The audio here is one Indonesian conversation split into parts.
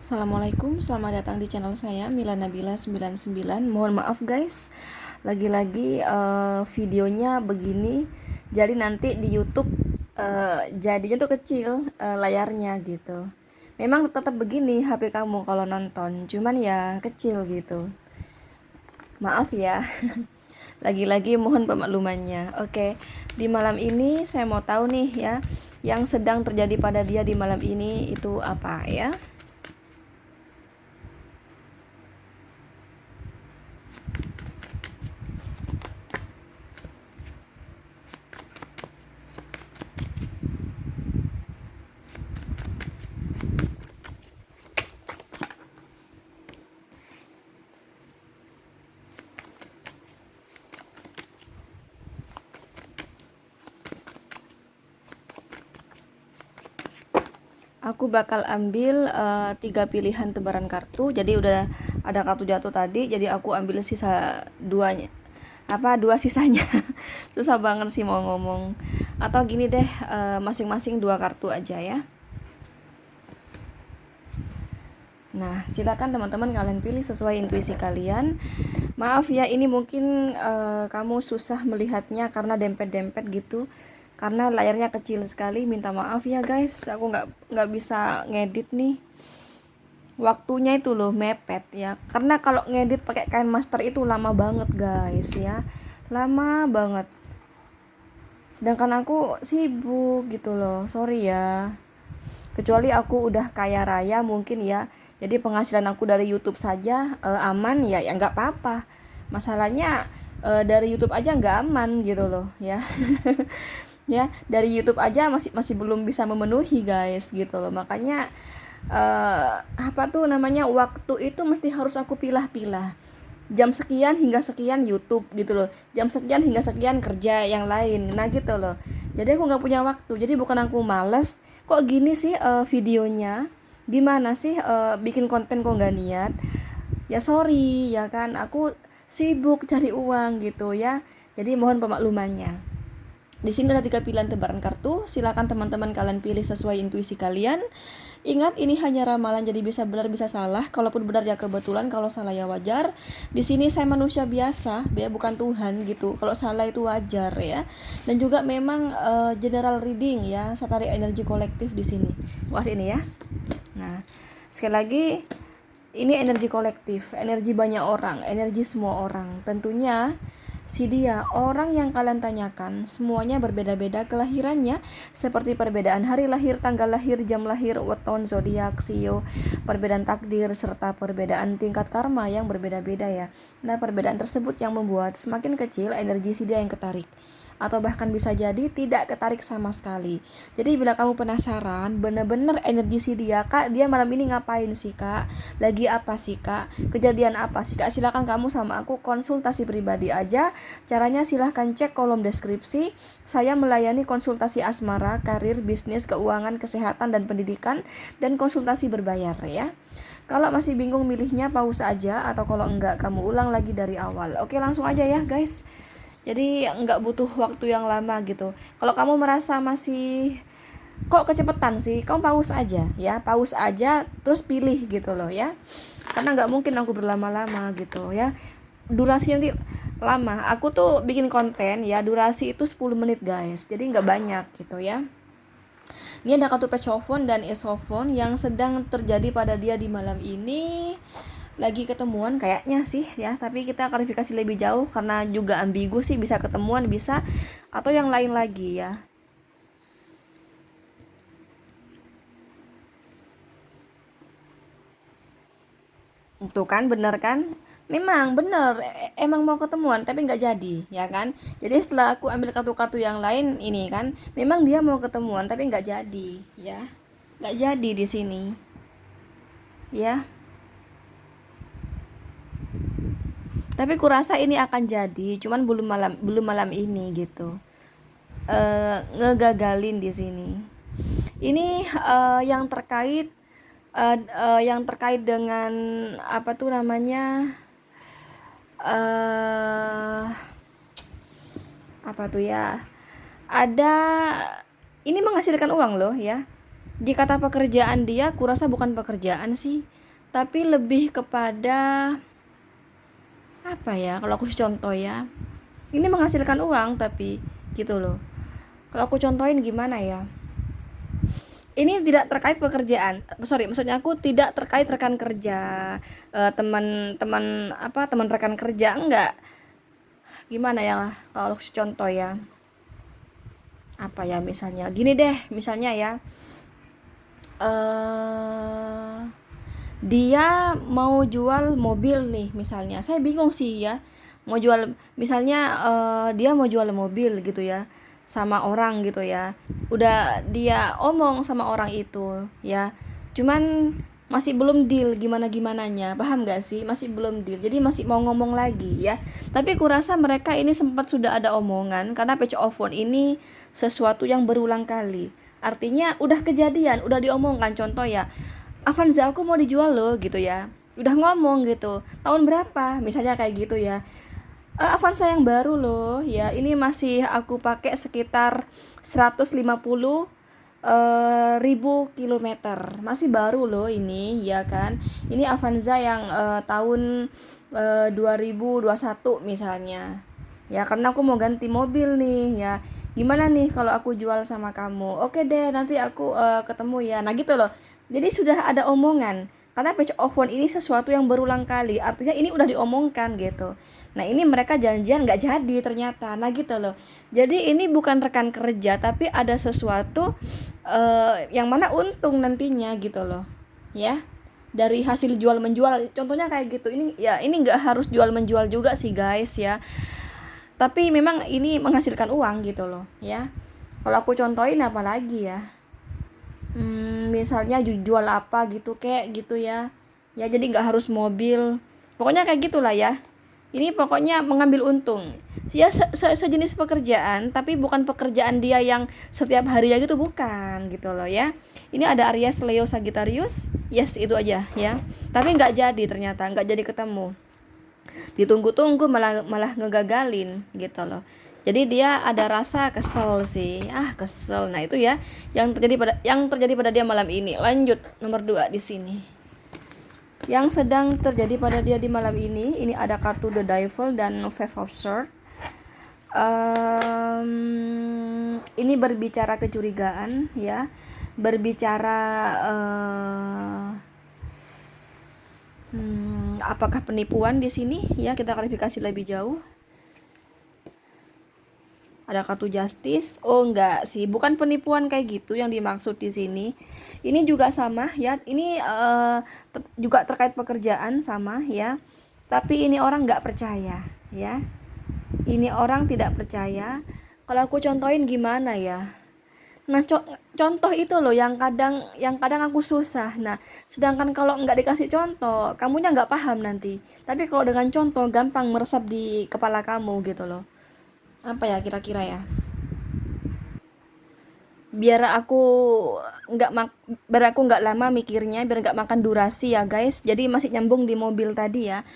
Assalamualaikum, selamat datang di channel saya Mila Nabila 99. Mohon maaf guys, lagi-lagi videonya begini. Jadi nanti di YouTube jadinya tuh kecil layarnya gitu. Memang tetap begini HP kamu kalau nonton, cuman ya kecil gitu. Maaf ya. Lagi-lagi mohon pemaklumannya. Oke, di malam ini saya mau tahu nih ya, yang sedang terjadi pada dia di malam ini itu apa ya? Aku bakal ambil 3 pilihan tebaran kartu. Jadi udah ada kartu jatuh tadi. Jadi aku ambil sisa duanya. Dua sisanya. Susah banget sih mau ngomong. Atau gini deh, masing-masing 2 kartu aja ya. Nah, silakan teman-teman kalian pilih sesuai intuisi kalian. Maaf ya, ini mungkin kamu susah melihatnya karena dempet-dempet gitu. Karena layarnya kecil sekali, minta maaf ya guys. Aku nggak bisa ngedit nih. Waktunya itu loh mepet ya. Karena kalau ngedit pakai kain master itu lama banget guys ya. Lama banget. Sedangkan aku sibuk gitu loh. Sorry ya. Kecuali aku udah kaya raya mungkin ya, jadi penghasilan aku dari YouTube saja aman ya, ya nggak apa-apa. Masalahnya dari YouTube aja nggak aman gitu loh ya. Ya dari YouTube aja masih masih belum bisa memenuhi guys gitu loh. Makanya apa tuh namanya, waktu itu mesti harus aku pilah-pilah. Jam sekian hingga sekian YouTube gitu loh, jam sekian hingga sekian kerja yang lain, nah gitu loh. Jadi aku nggak punya waktu. Jadi bukan aku males, kok gini sih videonya, gimana sih bikin konten kok nggak niat. Ya sorry ya kan, aku sibuk cari uang gitu ya. Jadi mohon pemaklumannya. Di sini ada 3 pilihan tebaran kartu. Silakan teman-teman kalian pilih sesuai intuisi kalian. Ingat, ini hanya ramalan, jadi bisa benar bisa salah. Kalaupun benar ya kebetulan, kalau salah ya wajar. Di sini saya manusia biasa, ya bukan Tuhan gitu. Kalau salah itu wajar ya. Dan juga memang general reading ya. Saya tarik energi kolektif di sini. Wah ini ya. Nah, sekali lagi, ini energi kolektif, energi banyak orang, energi semua orang. Tentunya si dia, orang yang kalian tanyakan, semuanya berbeda-beda kelahirannya, seperti perbedaan hari lahir, tanggal lahir, jam lahir, weton, zodiak, sio, perbedaan takdir, serta perbedaan tingkat karma yang berbeda-beda ya. Nah, perbedaan tersebut yang membuat semakin kecil energi si dia yang ketarik, atau bahkan bisa jadi tidak ketarik sama sekali. Jadi bila kamu penasaran bener-bener energi si dia, kak dia malam ini ngapain sih kak, lagi apa sih kak, kejadian apa sih kak, silakan kamu sama aku konsultasi pribadi aja. Caranya silahkan cek kolom deskripsi. Saya melayani konsultasi asmara, karir, bisnis, keuangan, kesehatan, dan pendidikan, dan konsultasi berbayar ya. Kalau masih bingung milihnya, pause aja, atau kalau enggak kamu ulang lagi dari awal. Oke, langsung aja ya guys. Jadi nggak butuh waktu yang lama gitu. Kalau kamu merasa masih kok kecepatan sih, kamu pause aja ya, pause aja terus pilih gitu loh ya. Karena nggak mungkin aku berlama-lama gitu ya. Durasi nanti lama. Aku tuh bikin konten ya, durasi itu 10 menit guys. Jadi nggak banyak gitu ya. Ini ada kartu Pechofon dan Esofon yang sedang terjadi pada dia di malam ini. Lagi ketemuan kayaknya sih ya, tapi kita klarifikasi lebih jauh karena juga ambigu sih, bisa ketemuan bisa atau yang lain lagi ya. Tuh kan bener kan, memang bener, emang mau ketemuan tapi nggak jadi ya kan. Jadi setelah aku ambil kartu-kartu yang lain ini kan, memang dia mau ketemuan tapi nggak jadi ya, nggak jadi di sini ya. Tapi kurasa ini akan jadi, cuman belum malam ini gitu. Ngegagalin di sini. Ini yang terkait dengan apa tuh namanya, eh apa tuh ya? Ada, ini menghasilkan uang loh ya. Di kata pekerjaan dia, kurasa bukan pekerjaan sih, tapi lebih kepada apa ya? Kalau aku contoh ya, ini menghasilkan uang tapi gitu loh. Kalau aku contohin gimana ya? Ini tidak terkait pekerjaan, sorry, maksudnya aku tidak terkait rekan kerja, teman-teman apa teman rekan kerja, enggak. Gimana ya kalau contoh ya, apa ya, misalnya gini deh, misalnya ya, eh dia mau jual mobil nih misalnya, saya bingung sih ya, mau jual misalnya, dia mau jual mobil gitu ya sama orang gitu ya, udah dia omong sama orang itu ya, cuman masih belum deal gimana gimananya, paham gak sih, masih belum deal, jadi masih mau ngomong lagi ya. Tapi kurasa mereka ini sempat sudah ada omongan, karena patch of phone ini sesuatu yang berulang kali, artinya udah kejadian, udah diomongkan. Contoh ya, Avanza aku mau dijual loh gitu ya, udah ngomong gitu, tahun berapa misalnya kayak gitu ya. Avanza yang baru loh ya, ini masih aku pakai sekitar 150 ribu kilometer, masih baru loh ini ya kan. Ini Avanza yang tahun 2021 misalnya ya, karena aku mau ganti mobil nih ya. Gimana nih kalau aku jual sama kamu? Oke deh, nanti aku ketemu ya, nah gitu loh. Jadi sudah ada omongan, karena page of one ini sesuatu yang berulang kali, artinya ini udah diomongkan gitu. Nah ini mereka janjian nggak jadi ternyata, nah gitu loh. Jadi ini bukan rekan kerja, tapi ada sesuatu yang mana untung nantinya gitu loh ya, dari hasil jual menjual. Contohnya kayak gitu. Ini ya, ini nggak harus jual menjual juga sih guys ya, tapi memang ini menghasilkan uang gitu loh ya. Kalau aku contohin apa lagi ya, misalnya jual apa gitu kayak gitu ya, ya jadi nggak harus mobil, pokoknya kayak gitulah ya. Ini pokoknya mengambil untung ya, sejenis pekerjaan, tapi bukan pekerjaan dia yang setiap hari ya gitu, bukan gitu loh ya. Ini ada Aries, Leo, Sagittarius, yes itu aja ya, tapi nggak jadi, ternyata nggak jadi ketemu, ditunggu-tunggu malah malah ngegagalin gitu loh. Jadi dia ada rasa kesel sih, kesel. Nah itu ya yang terjadi pada dia malam ini. Lanjut nomor 2 di sini, yang sedang terjadi pada dia di malam ini ada kartu The Devil dan Five of Swords. Ini berbicara kecurigaan ya, berbicara apakah penipuan di sini ya, kita klarifikasi lebih jauh. Ada kartu Justice. Oh enggak sih, bukan penipuan kayak gitu yang dimaksud di sini. Ini juga sama ya, ini juga terkait pekerjaan sama ya, tapi ini orang nggak percaya ya, ini orang tidak percaya. Kalau aku contohin gimana ya, nah contoh itu loh yang kadang aku susah. Nah sedangkan kalau nggak dikasih contoh, kamunya nggak paham nanti, tapi kalau dengan contoh gampang meresap di kepala kamu gitu loh. Apa ya kira-kira ya, biar aku nggak lama mikirnya, biar nggak makan durasi ya guys, jadi masih nyambung di mobil tadi ya.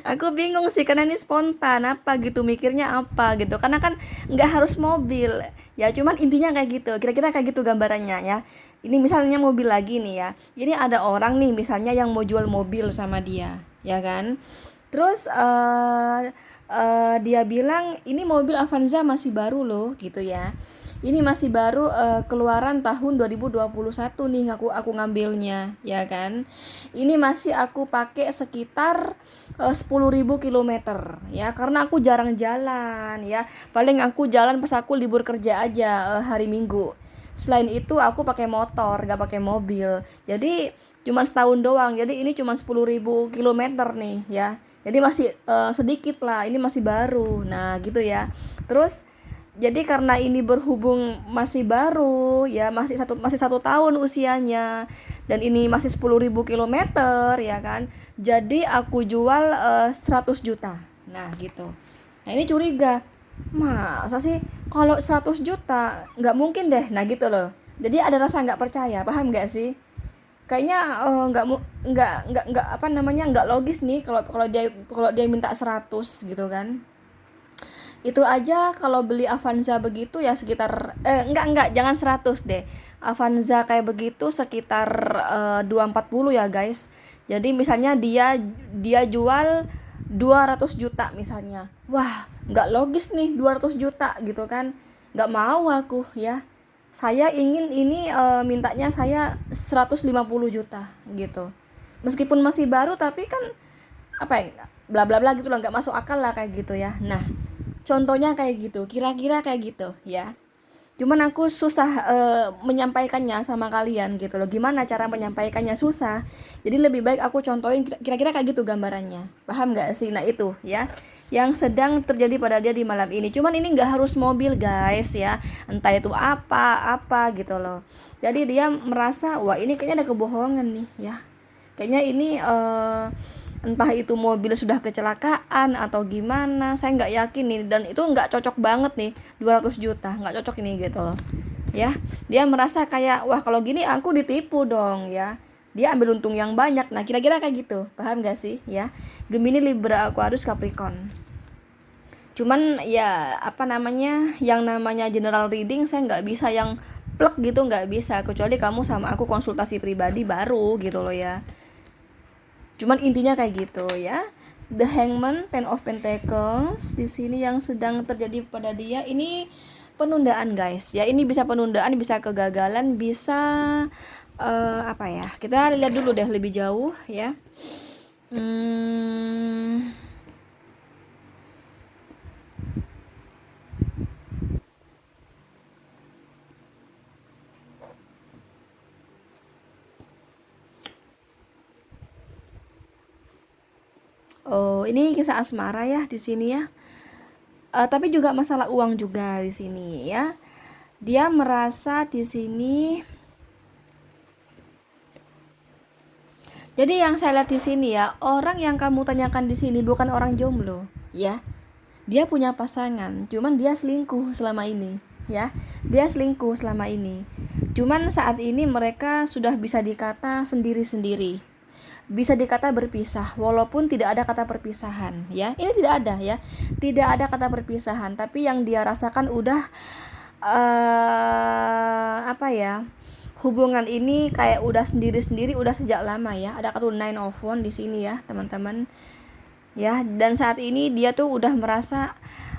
Aku bingung sih, karena ini spontan apa gitu, mikirnya apa gitu, karena kan nggak harus mobil ya, cuman intinya kayak gitu, kira-kira kayak gitu gambarannya ya. Ini misalnya mobil lagi nih ya, ini ada orang nih misalnya yang mau jual mobil sama dia ya kan. Terus dia bilang ini mobil Avanza masih baru loh gitu ya, ini masih baru, keluaran tahun 2021 nih, aku ngambilnya ya kan. Ini masih aku pakai sekitar 10.000 kilometer ya, karena aku jarang jalan ya, paling aku jalan pas aku libur kerja aja, hari Minggu. Selain itu aku pakai motor, gak pakai mobil, jadi cuma setahun doang, jadi ini cuma 10.000 kilometer nih ya, jadi masih sedikit lah, ini masih baru, nah gitu ya. Terus jadi karena ini berhubung masih baru ya, masih satu tahun usianya, dan ini masih 10.000 kilometer ya kan, jadi aku jual 100 juta. Nah gitu. Nah ini curiga, masa sih kalau 100 juta, nggak mungkin deh, nah gitu loh. Jadi ada rasa nggak percaya, paham nggak sih? Kayaknya nggak apa namanya, nggak logis nih kalau kalau dia minta 100 gitu kan. Itu aja kalau beli Avanza begitu ya sekitar enggak, jangan 100 deh. Avanza kayak begitu sekitar 240 ya guys. Jadi misalnya dia jual 200 juta misalnya. Wah, nggak logis nih 200 juta gitu kan. Nggak mau aku ya. Saya ingin ini mintanya saya 150 juta gitu. Meskipun masih baru tapi kan apa ya, bla bla bla gitu loh, nggak masuk akal lah kayak gitu ya. Nah, contohnya kayak gitu, kira-kira kayak gitu ya. Cuman aku susah menyampaikannya sama kalian gitu loh. Gimana cara menyampaikannya, susah. Jadi lebih baik aku contohin kira-kira kayak gitu gambarannya. Paham nggak sih? Nah itu ya yang sedang terjadi pada dia di malam ini. Cuman ini nggak harus mobil guys ya. Entah itu apa gitu loh. Jadi dia merasa wah ini kayaknya ada kebohongan nih ya. Kayaknya ini entah itu mobil sudah kecelakaan atau gimana, saya nggak yakin nih, dan itu nggak cocok banget nih 200 juta, nggak cocok ini gitu loh ya. Dia merasa kayak wah kalau gini aku ditipu dong ya, dia ambil untung yang banyak. Nah kira-kira kayak gitu, paham gak sih ya. Gemini, Libra, Aquarius, Capricorn. Cuman ya apa namanya, yang namanya general reading saya nggak bisa yang plek gitu, nggak bisa, kecuali kamu sama aku konsultasi pribadi baru gitu loh ya. Cuman intinya kayak gitu ya. The Hangman, Ten of Pentacles di sini yang sedang terjadi pada dia ini penundaan guys. Ya ini bisa penundaan, bisa kegagalan, bisa apa ya? Kita lihat dulu deh lebih jauh ya. Oh, ini kisah asmara ya di sini ya. Tapi juga masalah uang juga di sini ya. Dia merasa di sini. Jadi yang saya lihat di sini ya, orang yang kamu tanyakan di sini bukan orang jomblo, ya. Dia punya pasangan, cuman dia selingkuh selama ini, ya. Dia selingkuh selama ini. Cuman saat ini mereka sudah bisa dikata sendiri-sendiri. Bisa dikata berpisah walaupun tidak ada kata perpisahan, ya. Ini tidak ada ya. Tidak ada kata perpisahan, tapi yang dia rasakan udah apa ya? Hubungan ini kayak udah sendiri-sendiri, udah sejak lama ya. Ada kartu Nine of Wands di sini ya, teman-teman. Ya, dan saat ini dia tuh udah merasa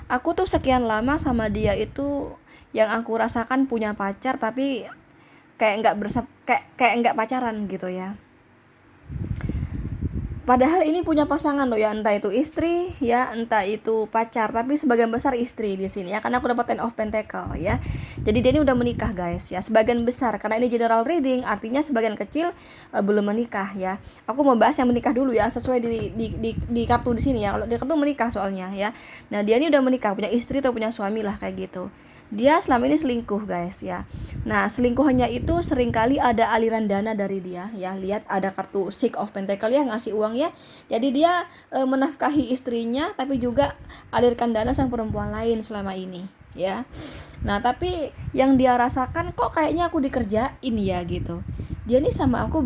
aku tuh sekian lama sama dia itu yang aku rasakan punya pacar tapi kayak kayak nggak pacaran gitu ya. Padahal ini punya pasangan loh ya, entah itu istri ya, entah itu pacar, tapi sebagian besar istri di sini ya, karena aku dapat Ten of Pentacle ya. Jadi dia ini udah menikah guys ya, sebagian besar, karena ini general reading, artinya sebagian kecil belum menikah ya. Aku mau bahas yang menikah dulu ya, sesuai di kartu di sini ya. Kalau di kartu menikah soalnya ya. Nah dia ini udah menikah, punya istri atau punya suami lah kayak gitu. Dia selama ini selingkuh guys ya. Nah selingkuhannya itu seringkali ada aliran dana dari dia ya. Lihat ada kartu Six of Pentacle ya, ngasih uang ya. Jadi dia menafkahi istrinya tapi juga alirkan dana sang perempuan lain selama ini ya. Nah tapi yang dia rasakan kok kayaknya aku dikerjain ya gitu. Dia nih sama aku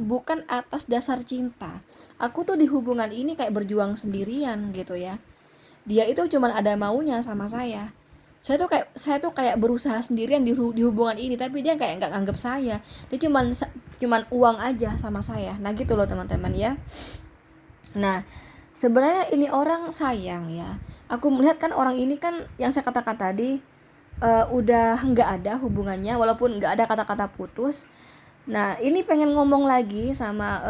bukan atas dasar cinta. Aku tuh di hubungan ini kayak berjuang sendirian gitu ya. Dia itu cuman ada maunya sama saya. Saya tuh kayak berusaha sendirian di hubungan ini, tapi dia kayak nggak anggap saya. Dia cuman uang aja sama saya. Nah gitu loh teman-teman ya. Nah sebenarnya ini orang sayang ya. Aku melihat kan orang ini kan yang saya katakan tadi udah nggak ada hubungannya, walaupun nggak ada kata-kata putus. Nah ini pengen ngomong lagi sama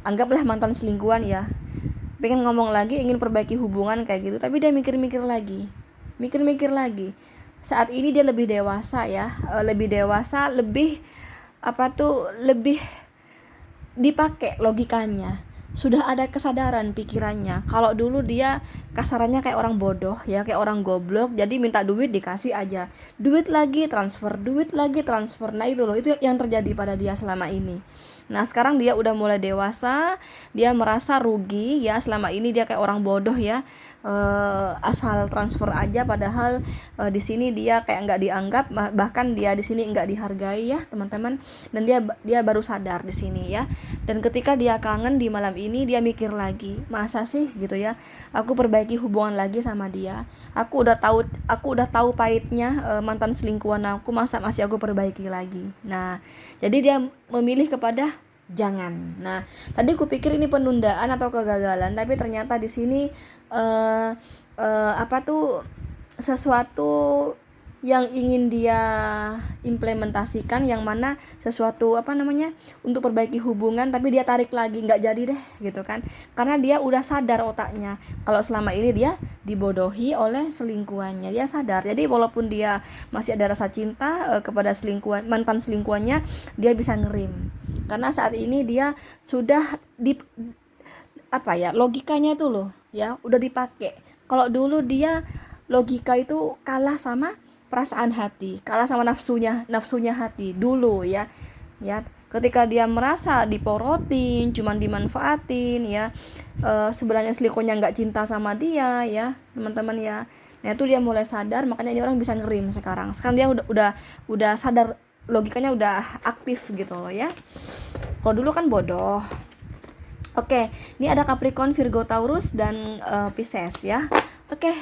anggaplah mantan selingkuhan ya, pengen ngomong lagi, ingin perbaiki hubungan kayak gitu, tapi dia mikir-mikir lagi. Saat ini dia lebih dewasa ya, lebih dewasa, lebih lebih dipakai logikanya. Sudah ada kesadaran pikirannya. Kalau dulu dia kasarannya kayak orang bodoh ya, kayak orang goblok, jadi minta duit dikasih aja. Duit lagi transfer, duit lagi transfer. Nah itu loh, itu yang terjadi pada dia selama ini. Nah sekarang dia udah mulai dewasa, dia merasa rugi ya, selama ini dia kayak orang bodoh ya. asal transfer aja, padahal di sini dia kayak nggak dianggap, bahkan dia di sini nggak dihargai ya teman-teman. Dan dia baru sadar di sini ya. Dan ketika dia kangen di malam ini, dia mikir lagi, masa sih gitu ya aku perbaiki hubungan lagi sama dia. Aku udah tahu pahitnya mantan selingkuhan aku, masa masih aku perbaiki lagi. Nah, jadi dia memilih kepada jangan. Nah, tadi kupikir ini penundaan atau kegagalan, tapi ternyata di sini eh apa tuh, sesuatu yang ingin dia implementasikan, yang mana sesuatu apa namanya untuk perbaiki hubungan, tapi dia tarik lagi, nggak jadi deh gitu kan, karena dia udah sadar otaknya kalau selama ini dia dibodohi oleh selingkuhannya. Dia sadar, jadi walaupun dia masih ada rasa cinta kepada mantan selingkuhannya, dia bisa ngerim karena saat ini dia sudah di apa ya, logikanya tuh loh ya udah dipakai. Kalau dulu dia logika itu kalah sama perasaan hati, kalah sama nafsunya hati dulu ya. Ya, ketika dia merasa diporotin, cuman dimanfaatin ya, sebenarnya selingkuhnya nggak cinta sama dia ya teman-teman ya. Nah itu dia mulai sadar, makanya ini orang bisa ngerim sekarang. Sekarang dia udah sadar, logikanya udah aktif gitu loh ya. Kalau dulu kan bodoh. Oke, ini ada Capricorn, Virgo, Taurus, dan Pisces ya. Oke,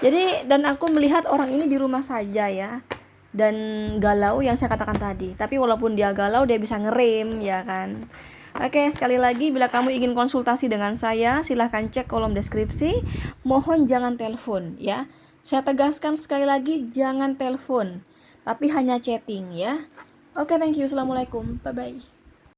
jadi dan aku melihat orang ini di rumah saja ya, dan galau yang saya katakan tadi. Tapi walaupun dia galau, dia bisa ngerem ya kan. Oke, sekali lagi bila kamu ingin konsultasi dengan saya, silahkan cek kolom deskripsi. Mohon jangan telepon ya. Saya tegaskan sekali lagi, jangan telepon, tapi hanya chatting ya. Oke, thank you. Assalamualaikum. Bye-bye.